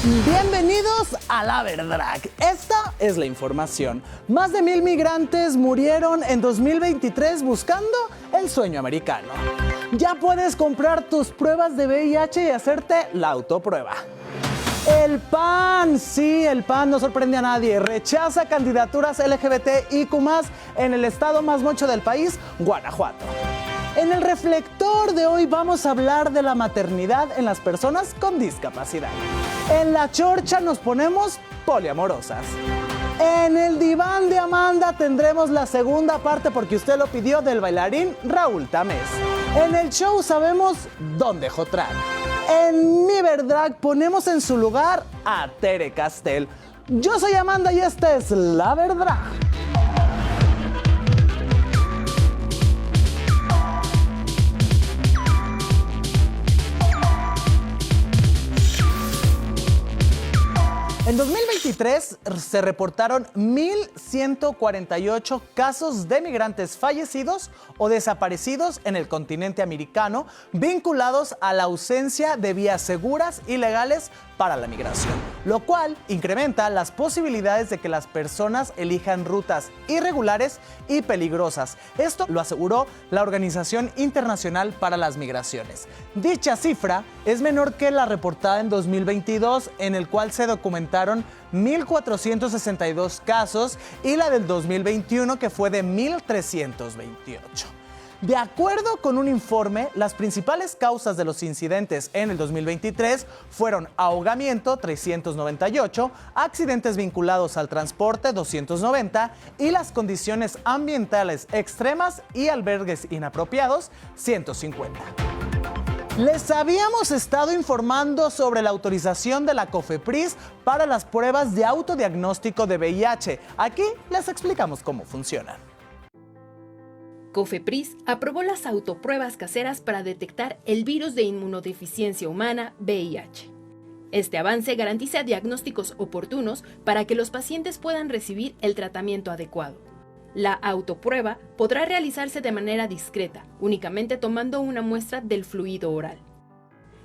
Bienvenidos a La Verdad. Esta es la información. Más de 1,000 migrantes murieron en 2023 buscando el sueño americano. Ya puedes comprar tus pruebas de VIH y hacerte la autoprueba. El PAN, sí, el PAN no sorprende a nadie. Rechaza candidaturas LGBTIQ+ en el estado más mocho del país, Guanajuato. En el reflector de hoy vamos a hablar de la maternidad en las personas con discapacidad. En la chorcha nos ponemos poliamorosas. En el diván de Amanda tendremos la segunda parte, porque usted lo pidió, del bailarín Raúl Tamés. En el show sabemos dónde jotrar. En Mi Verdad ponemos en su lugar a Tere Castel. Yo soy Amanda y esta es La Verdad. En 2023 se reportaron 1,148 casos de migrantes fallecidos o desaparecidos en el continente americano vinculados a la ausencia de vías seguras y legales para la migración, lo cual incrementa las posibilidades de que las personas elijan rutas irregulares y peligrosas. Esto lo aseguró la Organización Internacional para las Migraciones. Dicha cifra es menor que la reportada en 2022, en el cual se documentaron 1,462 casos, y la del 2021, que fue de 1,328. De acuerdo con un informe, las principales causas de los incidentes en el 2023 fueron ahogamiento, 398, accidentes vinculados al transporte, 290, y las condiciones ambientales extremas y albergues inapropiados, 150. Les habíamos estado informando sobre la autorización de la COFEPRIS para las pruebas de autodiagnóstico de VIH. Aquí les explicamos cómo funcionan. COFEPRIS aprobó las autopruebas caseras para detectar el virus de inmunodeficiencia humana, VIH. Este avance garantiza diagnósticos oportunos para que los pacientes puedan recibir el tratamiento adecuado. La autoprueba podrá realizarse de manera discreta, únicamente tomando una muestra del fluido oral.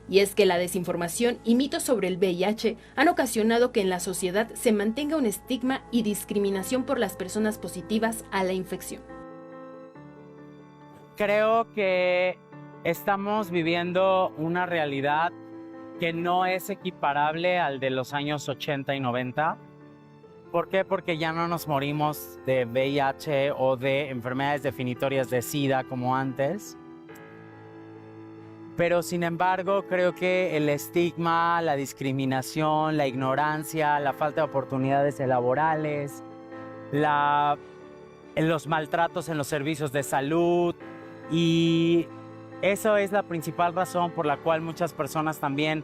Y es que la desinformación y mitos sobre el VIH han ocasionado que en la sociedad se mantenga un estigma y discriminación por las personas positivas a la infección. Creo que estamos viviendo una realidad que no es equiparable al de los años 80 y 90. ¿Por qué? Porque ya no nos morimos de VIH o de enfermedades definitorias de SIDA como antes. Pero sin embargo, creo que el estigma, la discriminación, la ignorancia, la falta de oportunidades laborales, los maltratos en los servicios de salud, y eso es la principal razón por la cual muchas personas también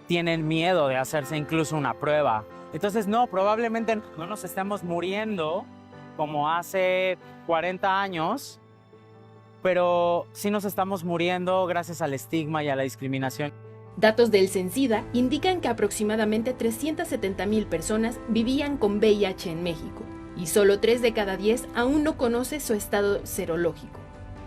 tienen miedo de hacerse incluso una prueba. Entonces, no, probablemente no nos estemos muriendo como hace 40 años, pero sí nos estamos muriendo gracias al estigma y a la discriminación. Datos del CENSIDA indican que aproximadamente 370,000 personas vivían con VIH en México, y solo 3 de cada 10 aún no conoce su estado serológico.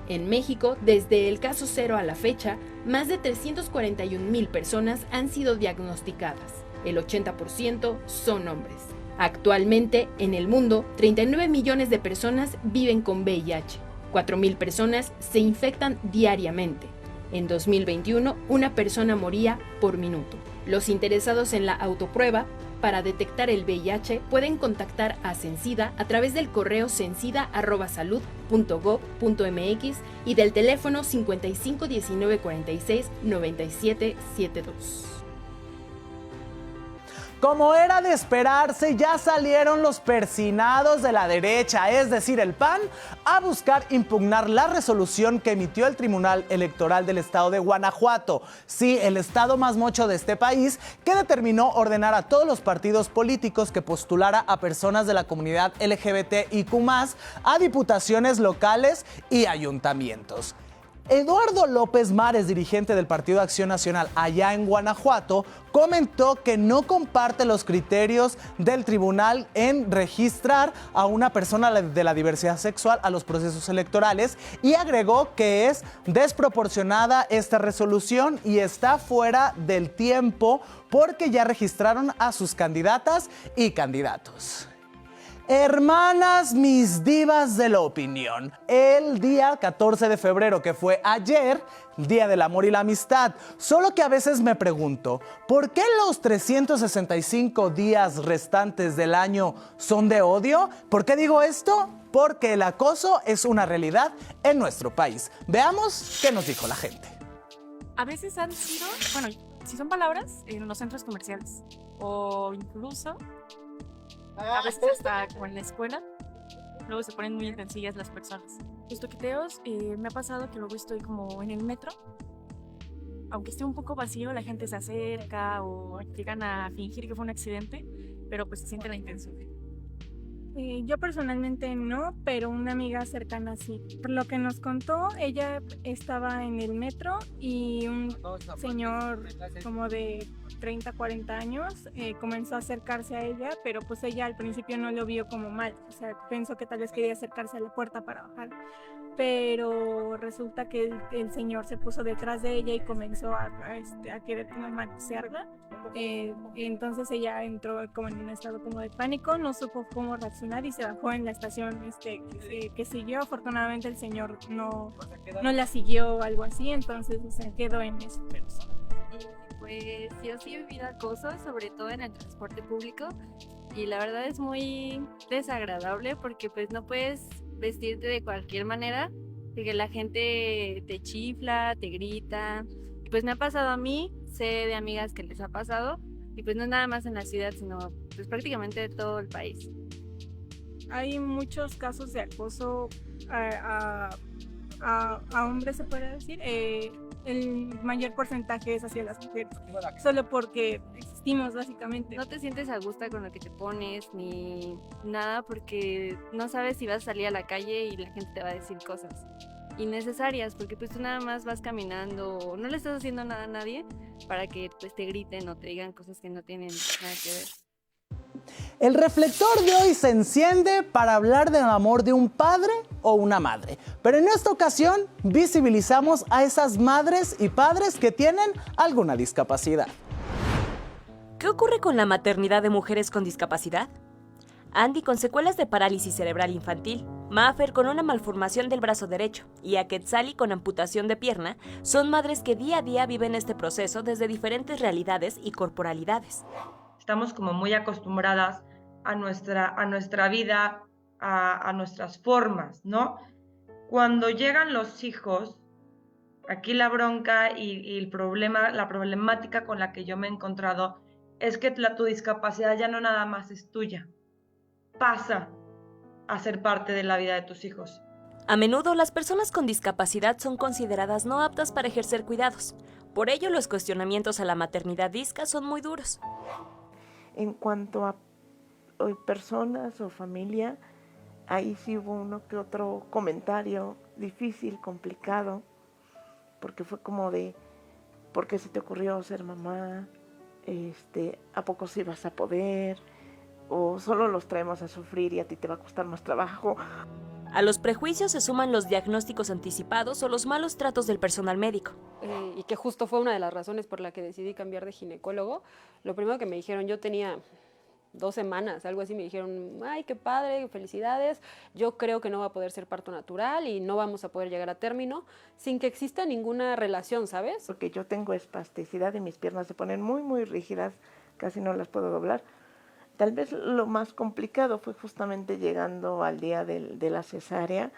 En México, desde el caso cero a la fecha, más de 341,000 personas han sido diagnosticadas. El 80% son hombres. Actualmente, en el mundo, 39 millones de personas viven con VIH. 4,000 personas se infectan diariamente. En 2021, una persona moría por minuto. Los interesados en la autoprueba para detectar el VIH pueden contactar a CENSIDA a través del correo censida@salud.gov.mx y del teléfono 55 19 46 97 72. Como era de esperarse, ya salieron los persinados de la derecha, es decir, el PAN, a buscar impugnar la resolución que emitió el Tribunal Electoral del Estado de Guanajuato, sí, el estado más mocho de este país, que determinó ordenar a todos los partidos políticos que postulara a personas de la comunidad LGBTIQ+, a diputaciones locales y ayuntamientos. Eduardo López Mares, dirigente del Partido Acción Nacional allá en Guanajuato, comentó que no comparte los criterios del tribunal en registrar a una persona de la diversidad sexual a los procesos electorales y agregó que es desproporcionada esta resolución y está fuera del tiempo porque ya registraron a sus candidatas y candidatos. Hermanas, mis divas de la opinión, el día 14 de febrero, que fue ayer, Día del Amor y la Amistad, solo que a veces me pregunto, ¿por qué los 365 días restantes del año son de odio? ¿Por qué digo esto? Porque el acoso es una realidad en nuestro país. Veamos qué nos dijo la gente. A veces han sido, bueno, si son palabras, en los centros comerciales o incluso a veces hasta como en la escuela, luego se ponen muy intensivas las personas. Los toqueteos, me ha pasado que luego estoy como en el metro, aunque esté un poco vacío, la gente se acerca o llegan a fingir que fue un accidente, pero pues se siente la intención. Yo personalmente no, pero una amiga cercana sí. Por lo que nos contó, ella estaba en el metro y un señor como de 30, 40 años comenzó a acercarse a ella, pero pues ella al principio no lo vio como mal. O sea, pensó que tal vez quería acercarse a la puerta para bajar. Pero resulta que el señor se puso detrás de ella y comenzó a querer como manosearla. Entonces ella entró como en un estado como de pánico, no supo cómo reaccionar y se bajó en la estación que siguió. Afortunadamente el señor no la siguió o algo así, entonces se quedó en eso. Pues yo sí he vivido acoso, sobre todo en el transporte público, y la verdad es muy desagradable porque pues no puedes vestirte de cualquier manera, de que la gente te chifla, te grita. Pues me ha pasado a mí, sé de amigas que les ha pasado, y pues no es nada más en la ciudad, sino pues prácticamente de todo el país. Hay muchos casos de acoso a hombres, se puede decir. El mayor porcentaje es hacia las mujeres, solo porque existimos básicamente. No te sientes a gusto con lo que te pones ni nada porque no sabes si vas a salir a la calle y la gente te va a decir cosas innecesarias, porque pues tú nada más vas caminando, no le estás haciendo nada a nadie para que pues te griten o te digan cosas que no tienen nada que ver. El reflector de hoy se enciende para hablar del amor de un padre o una madre. Pero en esta ocasión visibilizamos a esas madres y padres que tienen alguna discapacidad. ¿Qué ocurre con la maternidad de mujeres con discapacidad? Andy con secuelas de parálisis cerebral infantil, Mafer con una malformación del brazo derecho y a Quetzali con amputación de pierna son madres que día a día viven este proceso desde diferentes realidades y corporalidades. Estamos como muy acostumbradas a nuestra vida, a nuestras formas, ¿no? Cuando llegan los hijos, aquí la bronca y el problema, la problemática con la que yo me he encontrado es que tu discapacidad ya no nada más es tuya, pasa a ser parte de la vida de tus hijos. A menudo las personas con discapacidad son consideradas no aptas para ejercer cuidados. Por ello los cuestionamientos a la maternidad disca son muy duros. En cuanto a personas o familia, ahí sí hubo uno que otro comentario difícil, complicado, porque fue como de, ¿por qué se te ocurrió ser mamá? ¿A poco sí vas a poder? ¿O solo los traemos a sufrir y a ti te va a costar más trabajo? A los prejuicios se suman los diagnósticos anticipados o los malos tratos del personal médico. Y que justo fue una de las razones por la que decidí cambiar de ginecólogo. Lo primero que me dijeron, yo tenía 2 semanas, algo así, me dijeron, ay, qué padre, felicidades, yo creo que no va a poder ser parto natural y no vamos a poder llegar a término sin que exista ninguna relación, ¿sabes? Porque yo tengo espasticidad y mis piernas se ponen muy, muy rígidas, casi no las puedo doblar. Tal vez lo más complicado fue justamente llegando al día de la cesárea,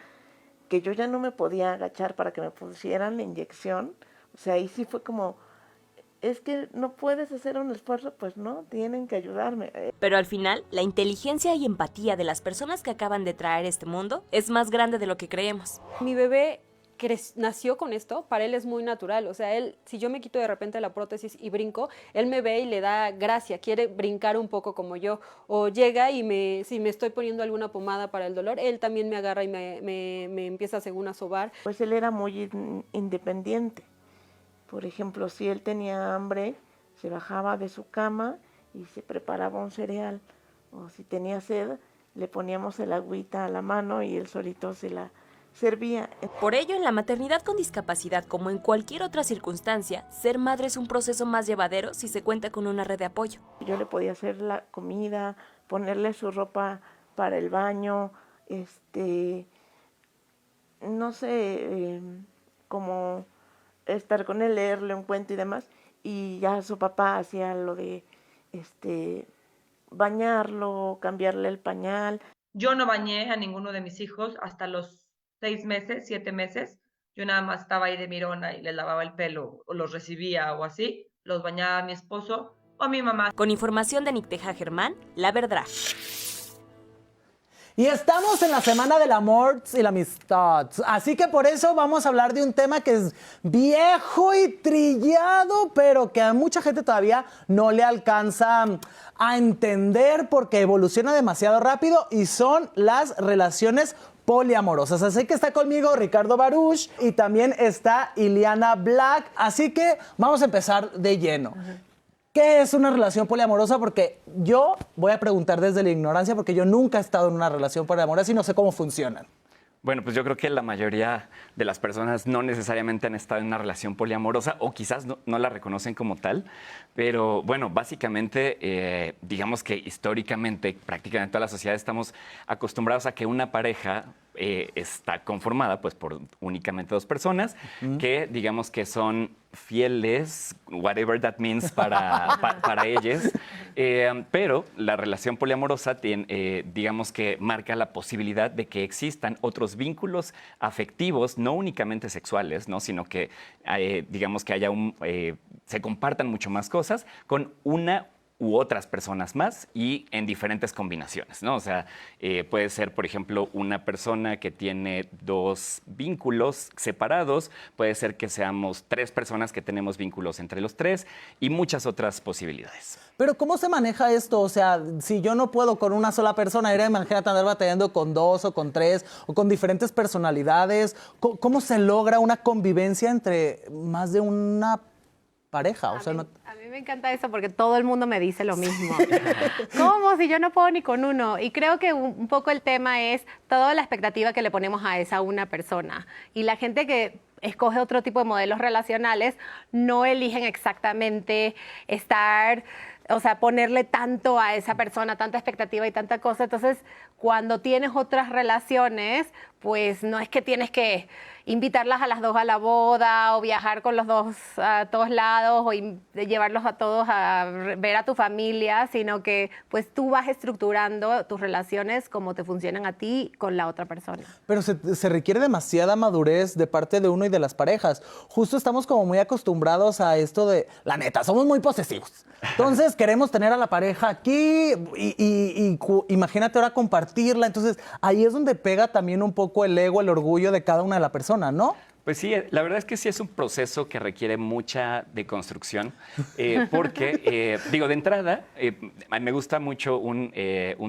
que yo ya no me podía agachar para que me pusieran la inyección. O sea, ahí sí fue como, es que no puedes hacer un esfuerzo, pues no, tienen que ayudarme. Pero al final, la inteligencia y empatía de las personas que acaban de traer este mundo es más grande de lo que creemos. Mi bebé nació con esto, para él es muy natural. O sea, él, si yo me quito de repente la prótesis y brinco, él me ve y le da gracia, quiere brincar un poco como yo. O llega y si me estoy poniendo alguna pomada para el dolor, él también me agarra y me empieza según a sobar. Pues él era muy independiente. Por ejemplo, si él tenía hambre, se bajaba de su cama y se preparaba un cereal. O si tenía sed, le poníamos el agüita a la mano y él solito se la servía. Por ello, en la maternidad con discapacidad, como en cualquier otra circunstancia, ser madre es un proceso más llevadero si se cuenta con una red de apoyo. Yo le podía hacer la comida, ponerle su ropa para el baño, no sé, como estar con él, leerle un cuento y demás, y ya su papá hacía lo de bañarlo, cambiarle el pañal. Yo no bañé a ninguno de mis hijos hasta los 6 meses, 7 meses. Yo nada más estaba ahí de mirona y les lavaba el pelo o los recibía o así. Los bañaba mi esposo o mi mamá. Con información de Nicteja Germán, La Verdad. Y estamos en la semana del amor y la amistad. Así que por eso vamos a hablar de un tema que es viejo y trillado, pero que a mucha gente todavía no le alcanza a entender porque evoluciona demasiado rápido, y son las relaciones poliamorosas. Así que está conmigo Ricardo Baruch y también está Ileana Black. Así que vamos a empezar de lleno. ¿Qué es una relación poliamorosa? Porque yo voy a preguntar desde la ignorancia, porque yo nunca he estado en una relación poliamorosa y no sé cómo funcionan. Bueno, pues yo creo que la mayoría de las personas no necesariamente han estado en una relación poliamorosa, o quizás no la reconocen como tal, pero bueno, básicamente digamos que históricamente prácticamente toda la sociedad estamos acostumbrados a que una pareja está conformada pues por únicamente 2 personas que digamos que son fieles, whatever that means para ellos, pero la relación poliamorosa digamos que marca la posibilidad de que existan otros vínculos afectivos, no únicamente sexuales, ¿no? Sino que digamos que haya se compartan mucho más cosas con una u otras personas más y en diferentes combinaciones, ¿no? O sea, puede ser, por ejemplo, una persona que tiene 2 vínculos separados, puede ser que seamos 3 personas que tenemos vínculos entre los 3 y muchas otras posibilidades. Pero ¿cómo se maneja esto? O sea, si yo no puedo con una sola persona, imagínate andar batallando con 2 o con 3 o con diferentes personalidades. ¿Cómo se logra una convivencia entre más de una pareja? O sea, A mí me encanta eso porque todo el mundo me dice lo mismo. ¿Cómo? Si yo no puedo ni con uno. Y creo que un poco el tema es toda la expectativa que le ponemos a esa una persona. Y la gente que escoge otro tipo de modelos relacionales no eligen exactamente ponerle tanto a esa persona, tanta expectativa y tanta cosa. Entonces, cuando tienes otras relaciones, pues no es que tienes que invitarlas a las 2 a la boda o viajar con los 2 a todos lados o llevarlos a todos a ver a tu familia, sino que pues tú vas estructurando tus relaciones como te funcionan a ti con la otra persona. Pero se requiere demasiada madurez de parte de uno y de las parejas. Justo estamos como muy acostumbrados a esto de, la neta, somos muy posesivos. Entonces queremos tener a la pareja aquí y imagínate ahora compartirla. Entonces ahí es donde pega también un poco el ego, el orgullo de cada una de la persona, ¿no? Pues sí, la verdad es que sí es un proceso que requiere mucha deconstrucción, porque, digo, de entrada, me gusta mucho un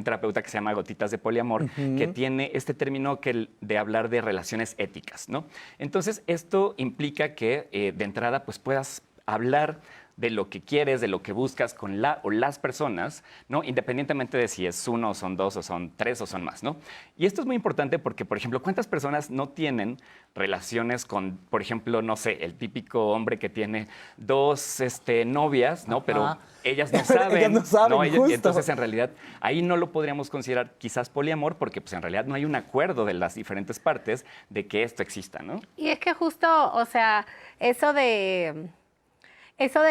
terapeuta que se llama Gotitas de Poliamor, que tiene este término de hablar de relaciones éticas, ¿no? Entonces, esto implica que, de entrada, pues puedas hablar de lo que quieres, de lo que buscas con la o las personas, ¿no? Independientemente de si es 1 o son 2 o son 3 o son más, ¿no? Y esto es muy importante porque, por ejemplo, ¿cuántas personas no tienen relaciones con, por ejemplo, no sé, el típico hombre que tiene 2 novias, ¿no? Pero ellas no saben. Ellas no saben, justo. Entonces, en realidad, ahí no lo podríamos considerar quizás poliamor porque, pues, en realidad no hay un acuerdo de las diferentes partes de que esto exista, ¿no? Y es que justo, o sea, eso de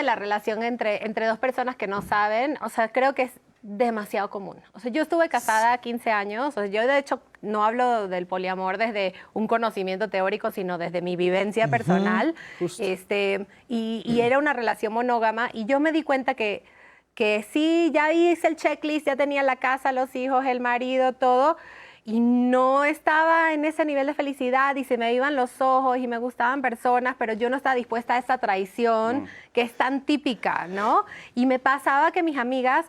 la relación entre 2 personas que no saben, o sea, creo que es demasiado común. O sea, yo estuve casada 15 años, o sea, yo de hecho no hablo del poliamor desde un conocimiento teórico, sino desde mi vivencia personal. Y era una relación monógama y yo me di cuenta que sí, ya hice el checklist, ya tenía la casa, los hijos, el marido, todo. y no estaba en ese nivel de felicidad y se me iban los ojos y me gustaban personas, pero yo no estaba dispuesta a esa traición que es tan típica, ¿no? Y me pasaba que mis amigas,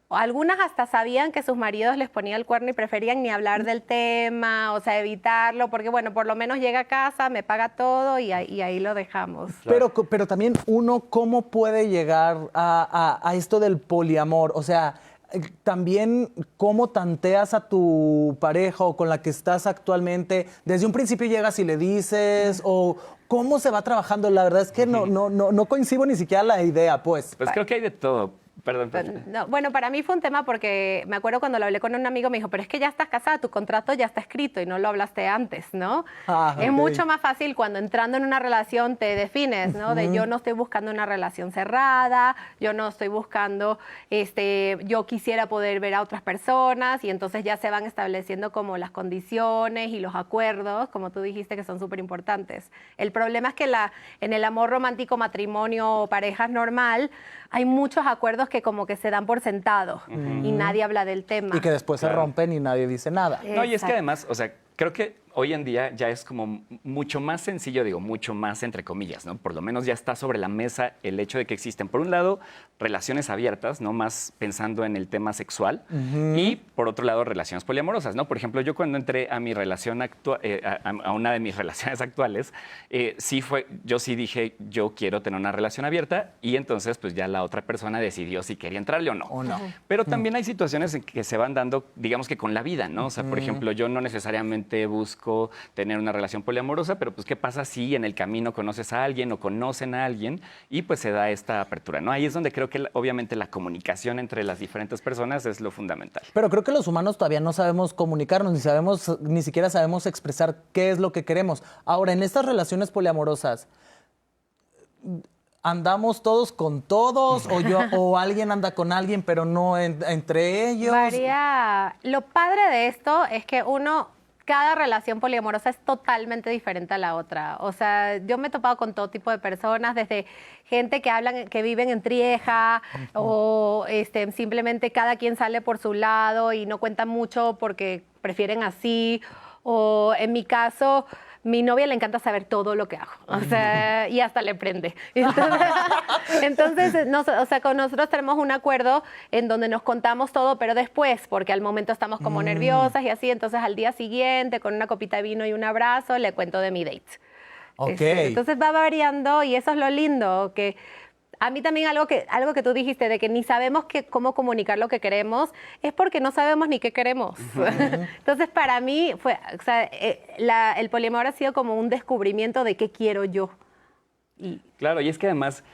algunas hasta sabían que sus maridos les ponían el cuerno y preferían ni hablar del tema, o sea, evitarlo, porque bueno, por lo menos llega a casa, me paga todo y ahí lo dejamos. Pero también uno, ¿cómo puede llegar a esto del poliamor? O sea, también cómo tanteas a tu pareja o con la que estás actualmente. Desde un principio llegas y le dices, o cómo se va trabajando. La verdad es que no coincido ni siquiera la idea, pues. Pues creo que hay de todo. Perdón. No, bueno, para mí fue un tema porque me acuerdo cuando lo hablé con un amigo, me dijo, pero es que ya estás casada, tu contrato ya está escrito y no lo hablaste antes, ¿no? Es mucho más fácil cuando entrando en una relación te defines, ¿no? De yo no estoy buscando una relación cerrada, yo no estoy buscando, yo quisiera poder ver a otras personas y entonces ya se van estableciendo como las condiciones y los acuerdos, como tú dijiste, que son súper importantes. El problema es que en el amor romántico, matrimonio o parejas normal, hay muchos acuerdos que como que se dan por sentado y nadie habla del tema. Y que después se rompen y nadie dice nada. No, y es que además, o sea, creo que hoy en día ya es como mucho más sencillo, digo, mucho más entre comillas, ¿no? Por lo menos ya está sobre la mesa el hecho de que existen, por un lado, relaciones abiertas, ¿no? Más pensando en el tema sexual, y por otro lado, relaciones poliamorosas, ¿no? Por ejemplo, yo cuando entré a mi relación a una de mis relaciones actuales, yo sí dije, yo quiero tener una relación abierta, y entonces pues ya la otra persona decidió si quería entrarle o no. Pero también hay situaciones en que se van dando, digamos que con la vida, ¿no? O sea, por ejemplo, yo no necesariamente busco tener una relación poliamorosa, pero pues qué pasa si en el camino conoces a alguien o conocen a alguien y pues se da esta apertura, ¿no? Ahí es donde creo que obviamente la comunicación entre las diferentes personas es lo fundamental. Pero creo que los humanos todavía no sabemos comunicarnos, ni siquiera sabemos expresar qué es lo que queremos. Ahora, en estas relaciones poliamorosas, ¿andamos todos con todos o alguien anda con alguien pero no entre ellos? María, lo padre de esto es que cada relación poliamorosa es totalmente diferente a la otra. O sea, yo me he topado con todo tipo de personas, desde gente que viven en trieja o simplemente cada quien sale por su lado y no cuentan mucho porque prefieren así. O en mi caso, mi novia le encanta saber todo lo que hago, o sea, y hasta le prende. Entonces con nosotros tenemos un acuerdo en donde nos contamos todo, pero después, porque al momento estamos como nerviosas y así, entonces al día siguiente, con una copita de vino y un abrazo, le cuento de mi date. Entonces va variando y eso es lo lindo, que a mí también algo que tú dijiste de que ni sabemos cómo comunicar lo que queremos es porque no sabemos ni qué queremos. Entonces para mí el poliamor ha sido como un descubrimiento de qué quiero yo. Claro, y es que además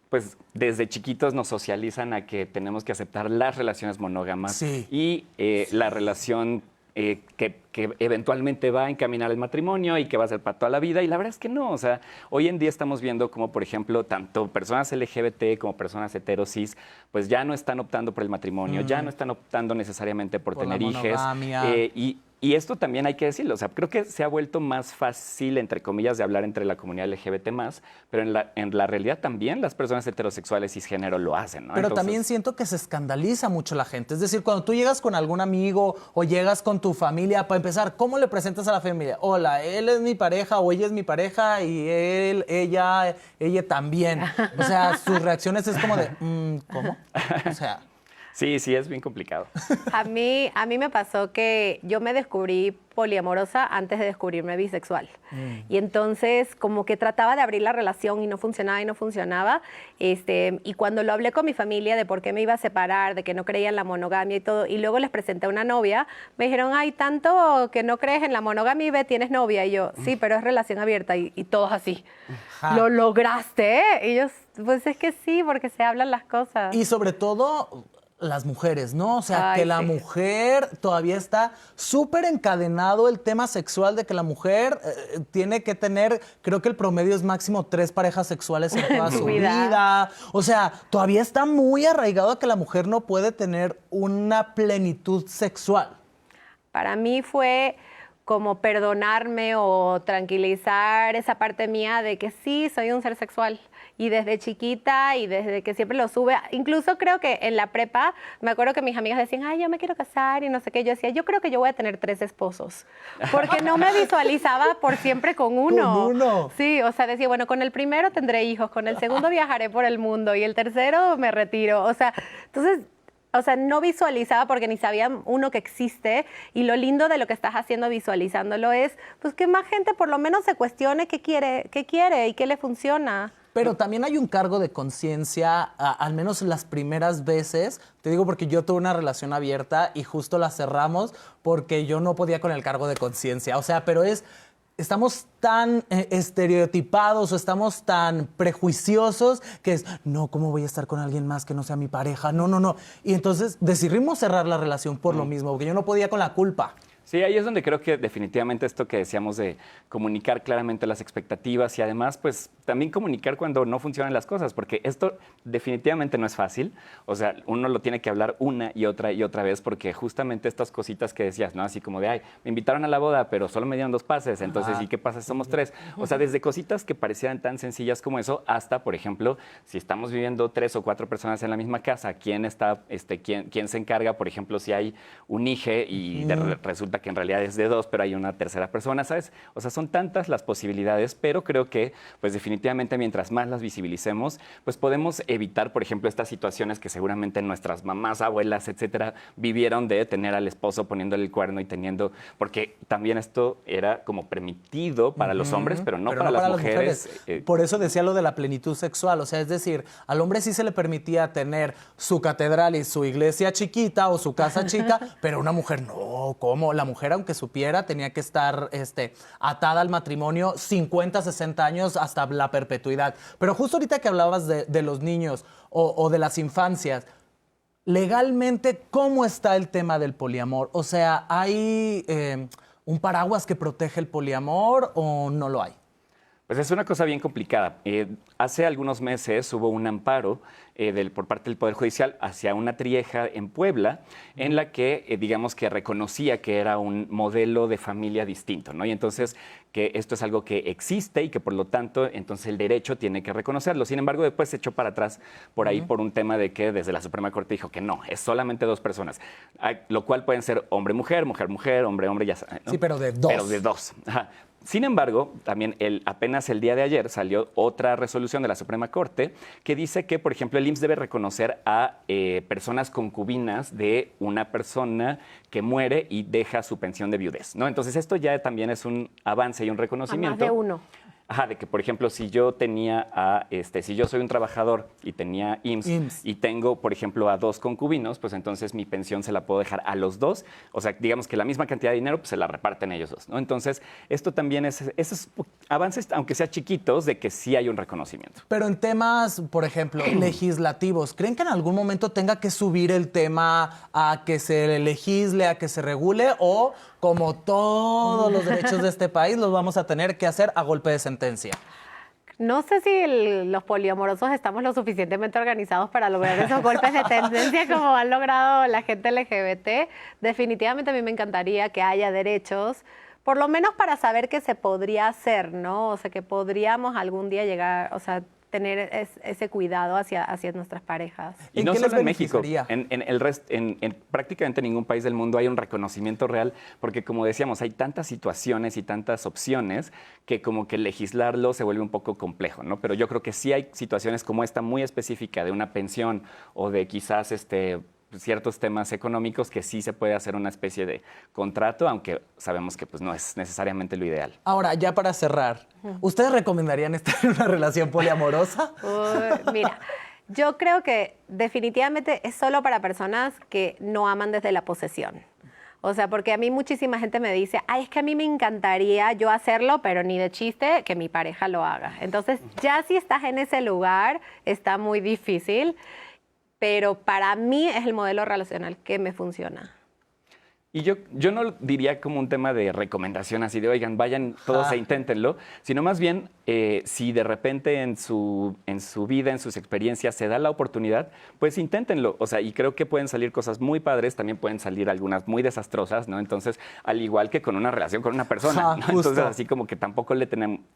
pues desde chiquitos nos socializan a que tenemos que aceptar las relaciones monógamas y la relación que eventualmente va a encaminar el matrimonio y que va a ser para toda la vida. Y la verdad es que no. O sea, hoy en día estamos viendo como, por ejemplo, tanto personas LGBT como personas heterosis, pues ya no están optando por el matrimonio, ya no están optando necesariamente por tener hijos. Y esto también hay que decirlo, o sea, creo que se ha vuelto más fácil, entre comillas, de hablar entre la comunidad LGBT+, pero en la realidad también las personas heterosexuales cisgénero lo hacen, ¿no? Pero también siento que se escandaliza mucho la gente. Es decir, cuando tú llegas con algún amigo o llegas con tu familia, para empezar, ¿cómo le presentas a la familia? Hola, él es mi pareja o ella es mi pareja y ella también. O sea, sus reacciones es como de, ¿cómo? O sea... Sí, es bien complicado. A mí me pasó que yo me descubrí poliamorosa antes de descubrirme bisexual. Y entonces como que trataba de abrir la relación y no funcionaba. Y cuando lo hablé con mi familia de por qué me iba a separar, de que no creía en la monogamia y todo, y luego les presenté a una novia, me dijeron, ay, tanto que no crees en la monogamia y ve, tienes novia. Y yo, sí, pero es relación abierta. Y todos así, ¿lo lograste? Y ellos, pues es que sí, porque se hablan las cosas. Y sobre todo... las mujeres, ¿no? O sea, que la mujer todavía está súper encadenado el tema sexual de que la mujer tiene que tener, creo que el promedio es máximo 3 parejas sexuales en toda su vida. O sea, todavía está muy arraigado a que la mujer no puede tener una plenitud sexual. Para mí fue como perdonarme o tranquilizar esa parte mía de que sí, soy un ser sexual. Y desde chiquita y desde que siempre lo sube, incluso creo que en la prepa, me acuerdo que mis amigas decían, ay, yo me quiero casar y no sé qué. Yo decía, yo creo que yo voy a tener 3 esposos. Porque no me visualizaba por siempre con uno. Con uno. Sí, o sea, decía, bueno, con el primero tendré hijos, con el segundo viajaré por el mundo y el tercero me retiro. O sea, entonces... O sea, no visualizaba porque ni sabía uno que existe, y lo lindo de lo que estás haciendo visualizándolo es pues que más gente por lo menos se cuestione qué quiere y qué le funciona. Pero también hay un cargo de conciencia, al menos las primeras veces. Te digo porque yo tuve una relación abierta y justo la cerramos porque yo no podía con el cargo de conciencia. O sea, pero estamos tan estereotipados o estamos tan prejuiciosos que es, no, ¿cómo voy a estar con alguien más que no sea mi pareja? No, no, no. Y entonces decidimos cerrar la relación por lo mismo, porque yo no podía con la culpa. Sí, ahí es donde creo que definitivamente esto que decíamos de comunicar claramente las expectativas y además, pues, también comunicar cuando no funcionan las cosas, porque esto definitivamente no es fácil. O sea, uno lo tiene que hablar una y otra vez, porque justamente estas cositas que decías, ¿no? Así como de, ay, me invitaron a la boda, pero solo me dieron 2 pases, entonces, ¿y qué pasa si somos 3? O sea, desde cositas que parecieran tan sencillas como eso, hasta, por ejemplo, si estamos viviendo 3 o 4 personas en la misma casa, ¿quién se encarga, por ejemplo, si hay un hijo y resulta que en realidad es de 2, pero hay una tercera persona, ¿sabes? O sea, son tantas las posibilidades, pero creo que, pues definitivamente mientras más las visibilicemos, pues podemos evitar, por ejemplo, estas situaciones que seguramente nuestras mamás, abuelas, etcétera, vivieron de tener al esposo poniéndole el cuerno y teniendo, porque también esto era como permitido para los hombres, pero no para las mujeres. Por eso decía lo de la plenitud sexual, o sea, es decir, al hombre sí se le permitía tener su catedral y su iglesia chiquita o su casa chica, pero una mujer no, ¿cómo? La mujer, aunque supiera, tenía que estar atada al matrimonio 50, 60 años hasta la perpetuidad. Pero justo ahorita que hablabas de los niños o de las infancias, legalmente, ¿cómo está el tema del poliamor? O sea, ¿hay un paraguas que protege el poliamor o no lo hay? Pues es una cosa bien complicada. Hace algunos meses hubo un amparo por parte del Poder Judicial hacia una trieja en Puebla en la que, digamos, que reconocía que era un modelo de familia distinto, ¿no? Y entonces que esto es algo que existe y que, por lo tanto, entonces el derecho tiene que reconocerlo. Sin embargo, después se echó para atrás por ahí por un tema de que desde la Suprema Corte dijo que no, es solamente 2 personas, lo cual pueden ser hombre-mujer, mujer-mujer, hombre-hombre, ya saben, ¿no? Sí, pero de 2. Pero de 2. Ajá. Sin embargo, también apenas el día de ayer salió otra resolución de la Suprema Corte que dice que, por ejemplo, el IMSS debe reconocer a personas concubinas de una persona que muere y deja su pensión de viudez, ¿no? Entonces, esto ya también es un avance y un reconocimiento. A más de uno. Ajá, de que, por ejemplo, si yo tenía si yo soy un trabajador y tenía IMSS y tengo, por ejemplo, a 2 concubinos, pues entonces mi pensión se la puedo dejar a los 2. O sea, digamos que la misma cantidad de dinero, pues se la reparten ellos 2, ¿no? Entonces, esto también esos avances, aunque sean chiquitos, de que sí hay un reconocimiento. Pero en temas, por ejemplo, legislativos, ¿creen que en algún momento tenga que subir el tema a que se legisle, a que se regule, o como todos los derechos de este país los vamos a tener que hacer a golpe de sentencia? No sé si los poliamorosos estamos lo suficientemente organizados para lograr esos golpes de tendencia como han logrado la gente LGBT. Definitivamente a mí me encantaría que haya derechos, por lo menos para saber que se podría hacer, ¿no? O sea, que podríamos algún día llegar, o sea, tener ese cuidado hacia nuestras parejas. Y no solo en México, en prácticamente ningún país del mundo hay un reconocimiento real, porque como decíamos, hay tantas situaciones y tantas opciones que como que legislarlo se vuelve un poco complejo, ¿no? Pero yo creo que sí hay situaciones como esta muy específica de una pensión o de quizás ciertos temas económicos que sí se puede hacer una especie de contrato, aunque sabemos que pues, no es necesariamente lo ideal. Ahora, ya para cerrar, ¿ustedes recomendarían estar en una relación poliamorosa? Mira, yo creo que definitivamente es solo para personas que no aman desde la posesión. O sea, porque a mí muchísima gente me dice, ay, es que a mí me encantaría yo hacerlo, pero ni de chiste que mi pareja lo haga. Entonces, ya si estás en ese lugar, está muy difícil. Pero para mí es el modelo relacional que me funciona. Y yo no diría como un tema de recomendación así de, oigan, vayan todos e inténtenlo, sino más bien si de repente en su vida, en sus experiencias, se da la oportunidad, pues inténtenlo. O sea, y creo que pueden salir cosas muy padres, también pueden salir algunas muy desastrosas, ¿no? Entonces, al igual que con una relación con una persona, ¿no? Entonces, así como que tampoco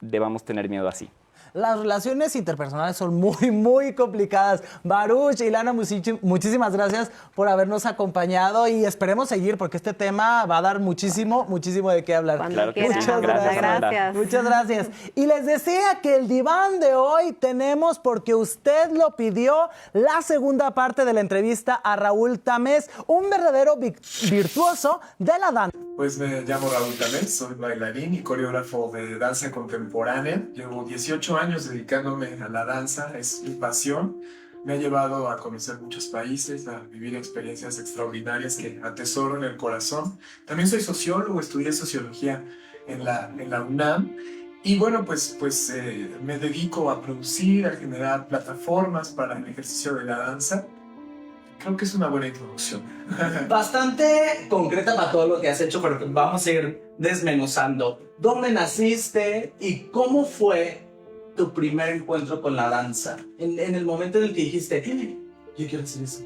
debamos tener miedo así. Las relaciones interpersonales son muy, muy complicadas. Baruch, Ilana, muchísimas gracias por habernos acompañado y esperemos seguir porque este tema va a dar muchísimo, muchísimo de qué hablar. Claro que Muchas sí. Gracias. Muchas gracias. Y les decía que el diván de hoy tenemos, porque usted lo pidió, la segunda parte de la entrevista a Raúl Tamés, un verdadero virtuoso de la danza. Pues me llamo Raúl Tamés, soy bailarín y coreógrafo de danza contemporánea. Llevo 18 años dedicándome a la danza, es mi pasión. Me ha llevado a conocer muchos países, a vivir experiencias extraordinarias que atesoro en el corazón. También soy sociólogo, estudié sociología en la UNAM. Y bueno, pues me dedico a producir, a generar plataformas para el ejercicio de la danza. Creo que es una buena introducción. Bastante concreta para todo lo que has hecho, pero vamos a ir desmenuzando. ¿Dónde naciste y cómo fue tu primer encuentro con la danza? En el momento en el que dijiste, yo quiero hacer eso.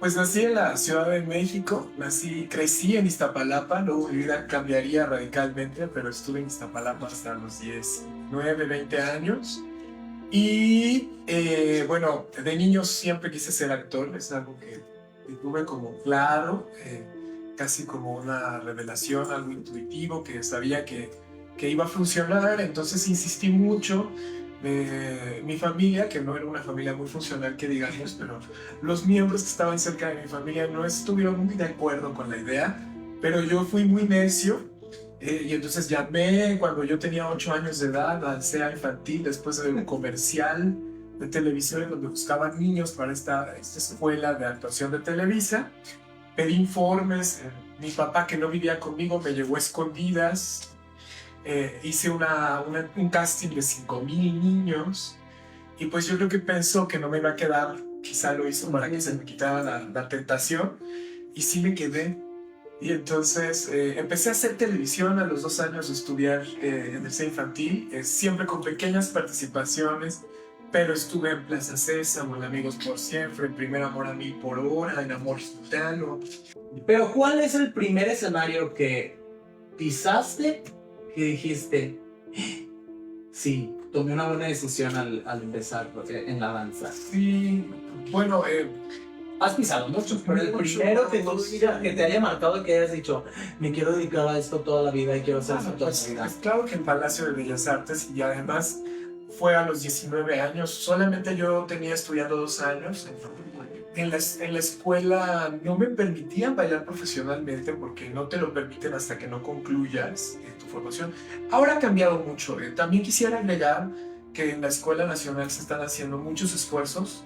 Pues nací en la Ciudad de México, crecí en Iztapalapa, luego mi vida cambiaría radicalmente, pero estuve en Iztapalapa hasta los 19, 20 años. Y bueno, de niño siempre quise ser actor, es algo que tuve como claro, casi como una revelación, algo intuitivo, que sabía que iba a funcionar, entonces insistí mucho. Mi familia, que no era una familia muy funcional, que digamos, pero los miembros que estaban cerca de mi familia no estuvieron muy de acuerdo con la idea, pero yo fui muy necio. Y entonces llamé cuando yo tenía 8 años de edad al CEA infantil, después de un comercial de televisión donde buscaban niños para esta escuela de actuación de Televisa. Pedí informes, mi papá, que no vivía conmigo, me llevó a escondidas. Hice un casting de 5,000 niños y pues yo creo que pensó que no me iba a quedar, quizá lo hizo para que se me quitara la tentación, y sí me quedé. Y entonces empecé a hacer televisión a los 2 años de estudiar en el CEA infantil, siempre con pequeñas participaciones, pero estuve en Plaza Sésamo, en Amigos por Siempre, en Primer Amor a 1000 por hora, en Amor Gitano. Pero ¿cuál es el primer escenario que pisaste que dijiste, sí, tomé una buena decisión al empezar en la danza? Sí, bueno... Has pisado muchos, pero el primero que te haya marcado y que hayas dicho, me quiero dedicar a esto toda la vida y quiero hacer esto toda la vida. Pues claro que en Palacio de Bellas Artes, y además fue a los 19 años, solamente yo tenía estudiando 2 años. En la escuela no me permitían bailar profesionalmente porque no te lo permiten hasta que no concluyas tu formación. Ahora ha cambiado mucho. También quisiera agregar que en la Escuela Nacional se están haciendo muchos esfuerzos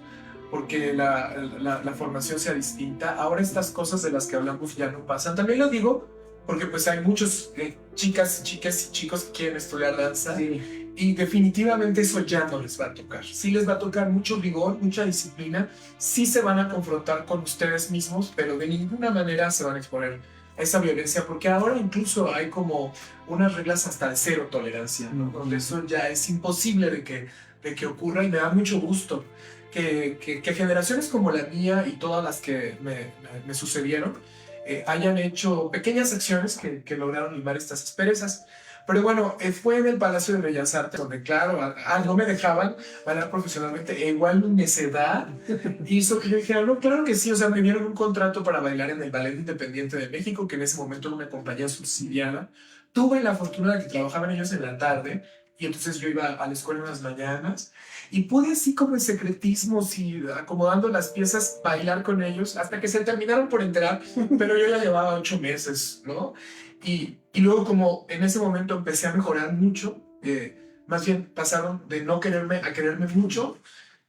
porque la formación sea distinta. Ahora estas cosas de las que hablamos ya no pasan. También lo digo porque pues hay muchos chicas y chicos que quieren estudiar danza, sí, y definitivamente eso ya no les va a tocar. Sí les va a tocar mucho rigor, mucha disciplina, sí se van a confrontar con ustedes mismos, pero de ninguna manera se van a exponer a esa violencia, porque ahora incluso hay como unas reglas hasta de 0 tolerancia, ¿no? Donde eso ya es imposible de que ocurra, y me da mucho gusto que generaciones como la mía y todas las que me sucedieron hayan hecho pequeñas acciones que lograron limar estas asperezas. Pero bueno, fue en el Palacio de Bellas Artes donde, claro, no me dejaban bailar profesionalmente, e igual mi necedad hizo que yo dijera, no, claro que sí. O sea, me dieron un contrato para bailar en el Ballet Independiente de México, que en ese momento era una compañía subsidiada. Tuve la fortuna de que trabajaban ellos en la tarde, y entonces yo iba a la escuela en las mañanas, y pude así como en secretismo, y acomodando las piezas, bailar con ellos, hasta que se terminaron por enterar, pero yo ya llevaba 8 meses, ¿no? Y luego, como en ese momento empecé a mejorar mucho, más bien pasaron de no quererme a quererme mucho,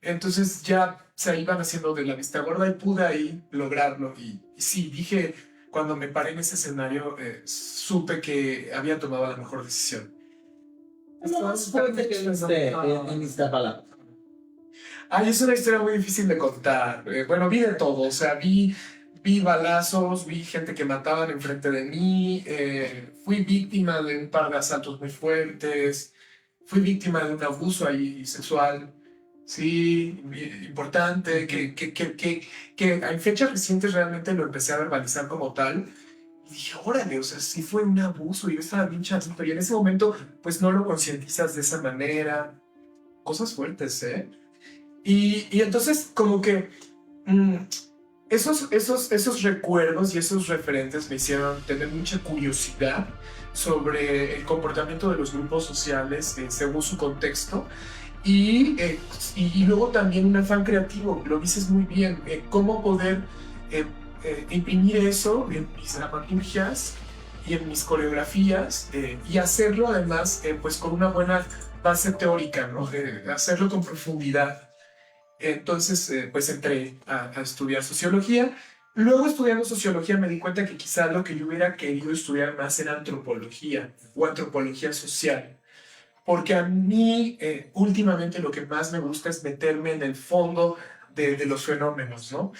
entonces ya se iban haciendo de la vista gorda y pude ahí lograrlo. Y sí, dije, cuando me paré en ese escenario, supe que había tomado la mejor decisión. ¿Qué es lo más fuerte que viste en Iztapalapa? Ay, es una historia muy difícil de contar. Bueno, vi de todo, o sea, vi balazos, vi gente que mataban enfrente de mí, fui víctima de un par de asaltos muy fuertes, fui víctima de un abuso ahí sexual, sí, importante, que en fechas recientes realmente lo empecé a verbalizar como tal. Y dije, órale, o sea, sí fue un abuso, y yo estaba bien chavito, y en ese momento, pues no lo concientizas de esa manera. Cosas fuertes, ¿eh? Y entonces, como que esos recuerdos y esos referentes me hicieron tener mucha curiosidad sobre el comportamiento de los grupos sociales según su contexto. Y luego también un afán creativo, lo dices muy bien, cómo poder imprimir eso en mis dramaturgias y en mis coreografías y hacerlo además pues con una buena base teórica, ¿no? Hacerlo con profundidad. Entonces pues entré a estudiar sociología. Luego, estudiando sociología, me di cuenta que quizá lo que yo hubiera querido estudiar más era antropología o antropología social. Porque a mí, últimamente, lo que más me gusta es meterme en el fondo de los fenómenos, ¿no?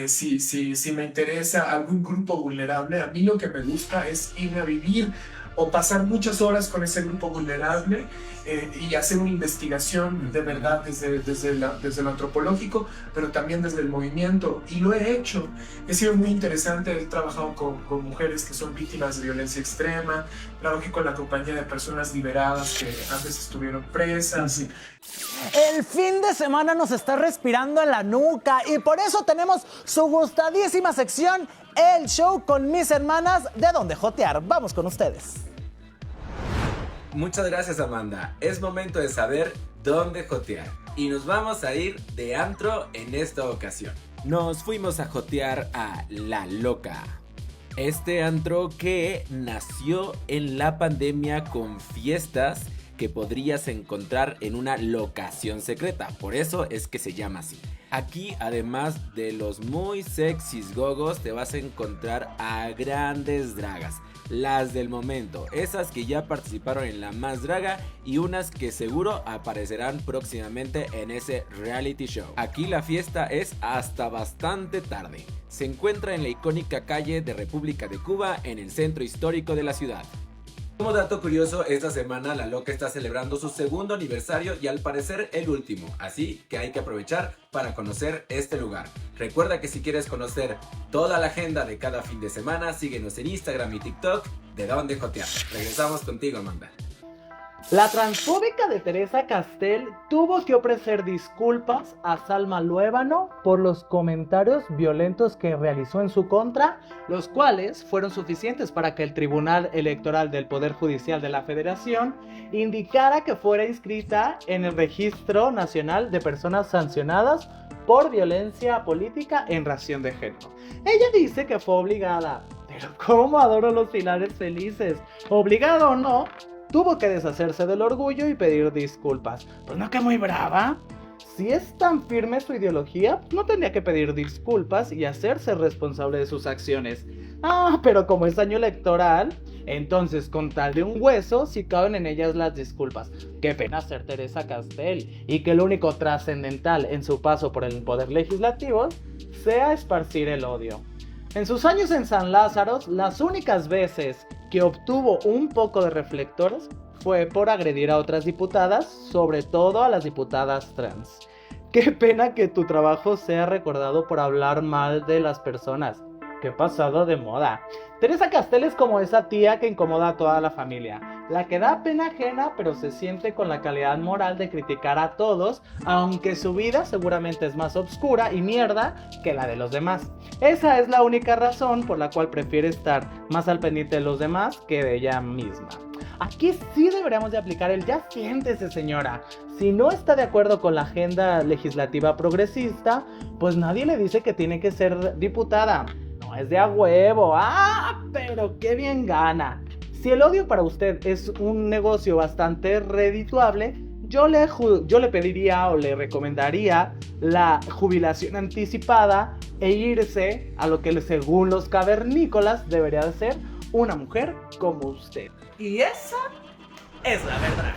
Si me interesa algún grupo vulnerable, a mí lo que me gusta es irme a vivir o pasar muchas horas con ese grupo vulnerable y hacer una investigación de verdad desde lo antropológico, pero también desde el movimiento. Y lo he hecho. He sido muy interesante. He trabajado con mujeres que son víctimas de violencia extrema. Trabajé con la compañía de personas liberadas que antes estuvieron presas. El fin de semana nos está respirando en la nuca y por eso tenemos su gustadísima sección, El Show con mis hermanas de Donde Jotear. Vamos con ustedes. Muchas gracias, Amanda. Es momento de saber dónde jotear. Y nos vamos a ir de antro en esta ocasión. Nos fuimos a jotear a La Loca. Este antro que nació en la pandemia con fiestas que podrías encontrar en una locación secreta. Por eso es que se llama así. Aquí, además de los muy sexys gogos, te vas a encontrar a grandes dragas. Las del momento, esas que ya participaron en La Más Draga y unas que seguro aparecerán próximamente en ese reality show. Aquí la fiesta es hasta bastante tarde. Se encuentra en la icónica calle de República de Cuba, en el centro histórico de la ciudad. Como dato curioso, esta semana La Loca está celebrando su segundo aniversario y al parecer el último, así que hay que aprovechar para conocer este lugar. Recuerda que si quieres conocer toda la agenda de cada fin de semana, síguenos en Instagram y TikTok de Donde Jotear. Regresamos contigo, Amanda. La transfóbica de Teresa Castel tuvo que ofrecer disculpas a Salma Luébano por los comentarios violentos que realizó en su contra, los cuales fueron suficientes para que el Tribunal Electoral del Poder Judicial de la Federación indicara que fuera inscrita en el Registro Nacional de Personas Sancionadas por Violencia Política en Razón de Género. Ella dice que fue obligada, pero ¿cómo adoro los finales felices? Obligado o no, tuvo que deshacerse del orgullo y pedir disculpas. Pues no, que muy brava. Si es tan firme su ideología, no tendría que pedir disculpas y hacerse responsable de sus acciones. Pero como es año electoral, entonces con tal de un hueso, sí caben en ellas las disculpas. Qué pena ser Teresa Castel y que lo único trascendental en su paso por el poder legislativo sea esparcir el odio. En sus años en San Lázaro, las únicas veces que obtuvo un poco de reflectores fue por agredir a otras diputadas, sobre todo a las diputadas trans. Qué pena que tu trabajo sea recordado por hablar mal de las personas. Qué pasado de moda. Teresa Castel es como esa tía que incomoda a toda la familia, la que da pena ajena pero se siente con la calidad moral de criticar a todos, aunque su vida seguramente es más oscura y mierda que la de los demás. Esa es la única razón por la cual prefiere estar más al pendiente de los demás que de ella misma. Aquí sí deberíamos de aplicar el ya siéntese, señora. Si no está de acuerdo con la agenda legislativa progresista, pues nadie le dice que tiene que ser diputada. No es de a huevo. Pero qué bien gana. Si el odio para usted es un negocio bastante redituable, yo le pediría o le recomendaría la jubilación anticipada e irse a lo que según los cavernícolas debería de ser una mujer como usted. Y esa es la verdad.